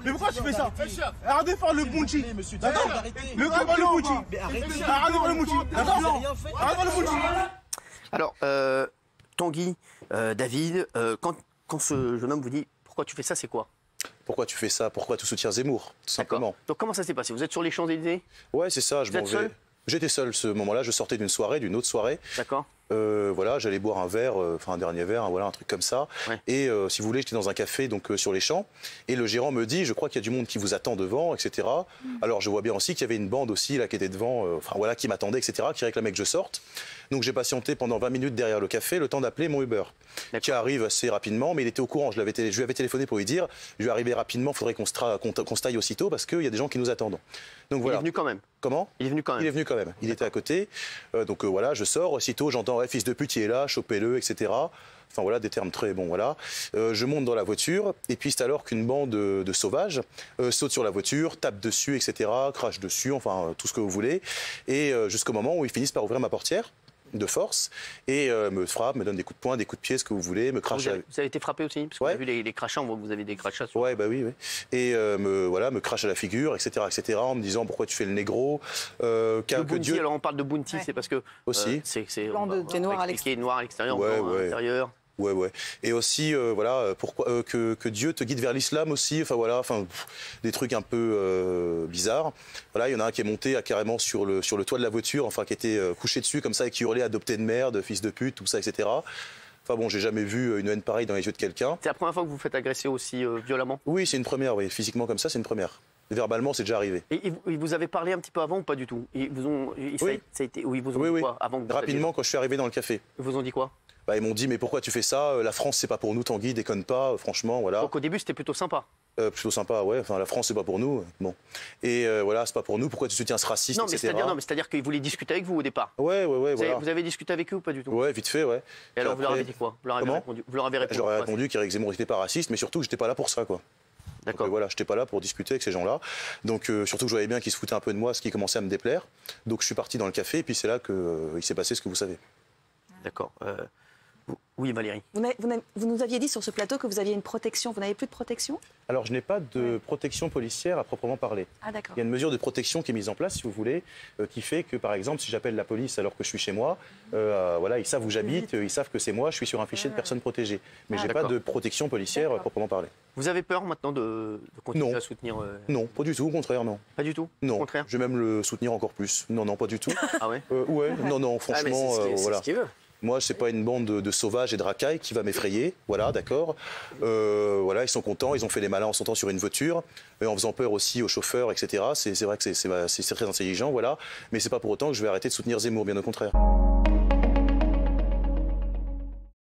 Mais pourquoi tu fais ça? Arrêtez de faire le Bounty. D'accord? Le gars va le Bounty. Arrêtez de faire le Bounty. D'accord? Arrêtez de faire le Bounty. Alors, Tanguy, David, quand ce jeune homme vous dit pourquoi tu fais ça, c'est quoi? Pourquoi tu fais ça? Pourquoi tu soutiens Zemmour? Tout simplement. Donc comment ça s'est passé? Vous êtes sur les Champs-Élysées? Ouais, c'est ça. Vous êtes seul? J'étais seul ce moment-là. Je sortais d'une autre soirée. D'accord. Voilà, j'allais boire un verre, enfin un dernier verre, voilà, un truc comme ça. Ouais. Et si vous voulez, j'étais dans un café donc sur les Champs. Et le gérant me dit, je crois qu'il y a du monde qui vous attend devant, etc. Alors je vois bien aussi qu'il y avait une bande aussi là qui était devant, enfin voilà, qui m'attendait, etc. Qui réclamait que je sorte. Donc j'ai patienté pendant 20 minutes derrière le café, le temps d'appeler mon Uber, qui arrive assez rapidement. Mais il était au courant. Je lui avais téléphoné pour lui dire, je vais arriver rapidement. Il faudrait qu'on se taille aussitôt parce qu'il y a des gens qui nous attendent. Donc voilà. Il est venu quand même. Comment? Il est venu quand même. Il est venu quand même. Il était à côté. Donc voilà, je sors. Aussitôt, j'entends ouais, fils de pute, il est là, chopez-le, etc. Enfin voilà, des termes très bons. Voilà. Je monte dans la voiture. Et puis c'est alors qu'une bande de sauvages saute sur la voiture, tape dessus, etc. Crache dessus, enfin tout ce que vous voulez. Et jusqu'au moment où ils finissent par ouvrir ma portière de force et me frappe, me donne des coups de poing, des coups de pied, ce que vous voulez, me crache. Vous avez été frappé aussi? Parce qu'on a vu les crachats, on voit que vous avez des crachats. Ouais, bah oui, oui. Et me crache à la figure, etc., en me disant pourquoi tu fais le négro. Le Bounty, alors on parle de Bounty, c'est parce que aussi c'est noir à l'extérieur, ouais, blanc à l'intérieur. Ouais, ouais. Et aussi, voilà, pourquoi que Dieu te guide vers l'islam aussi. Enfin voilà, enfin des trucs un peu bizarres. Voilà, il y en a un qui est monté carrément sur le toit de la voiture, enfin qui était couché dessus comme ça et qui hurlait adopté de merde, fils de pute, tout ça, etc. Enfin bon, j'ai jamais vu une haine pareille dans les yeux de quelqu'un. C'est la première fois que vous vous faites agresser aussi violemment? Oui, c'est une première. Oui, physiquement comme ça, c'est une première. Verbalement, c'est déjà arrivé. Et vous avez parlé un petit peu avant ou pas du tout? Ils vous ont, oui. Ça a été, oui, ils vous ont dit quoi avant que rapidement, quand je suis arrivé dans le café. Ils vous ont dit quoi? Bah, ils m'ont dit mais pourquoi tu fais ça? La France c'est pas pour nous, Tanguy, déconne pas, franchement, voilà. Donc au début c'était plutôt sympa. Plutôt sympa, ouais. Enfin la France c'est pas pour nous, bon. Et voilà, c'est pas pour nous. Pourquoi tu soutiens ce raciste, non, mais etc. c'est-à-dire qu'ils voulaient discuter avec vous au départ. Ouais, voilà. Vous avez discuté avec eux ou pas du tout? Ouais, vite fait, ouais. Et alors vous leur avez dit quoi? Vous leur avez répondu? Vous leur avez répondu? Je leur ai répondu qu'Éric Zemmour n'était pas raciste, mais surtout que j'étais pas là pour ça, quoi. D'accord. Voilà, j'étais pas là pour discuter avec ces gens-là. Donc surtout que je voyais bien qu'ils se foutaient un peu de moi, ce qui commençait à me déplaire. Donc je suis parti dans le café et puis c'est là qu'il s'est passé ce que vous savez. D'accord. Oui, Valérie. Vous nous aviez dit sur ce plateau que vous aviez une protection. Vous n'avez plus de protection? Alors, je n'ai pas de protection policière à proprement parler. Ah, d'accord. Il y a une mesure de protection qui est mise en place, si vous voulez, qui fait que, par exemple, si j'appelle la police alors que je suis chez moi, voilà, ils savent où j'habite, ils savent que c'est moi, je suis sur un fichier de personnes protégées. Mais je n'ai pas de protection policière à proprement parler. Vous avez peur maintenant de continuer à soutenir Non, pas du tout, au contraire, non. Pas du tout? Non, au contraire. Je vais même le soutenir encore plus. Non, pas du tout. Ah ouais? Ouais, non, franchement, c'est ce qu'il veut. Moi, c'est pas une bande de sauvages et de racailles qui va m'effrayer, voilà, d'accord. Voilà, ils sont contents, ils ont fait les malins en sautant sur une voiture, et en faisant peur aussi aux chauffeurs, etc. C'est vrai que c'est très intelligent, voilà. Mais c'est pas pour autant que je vais arrêter de soutenir Zemmour, bien au contraire.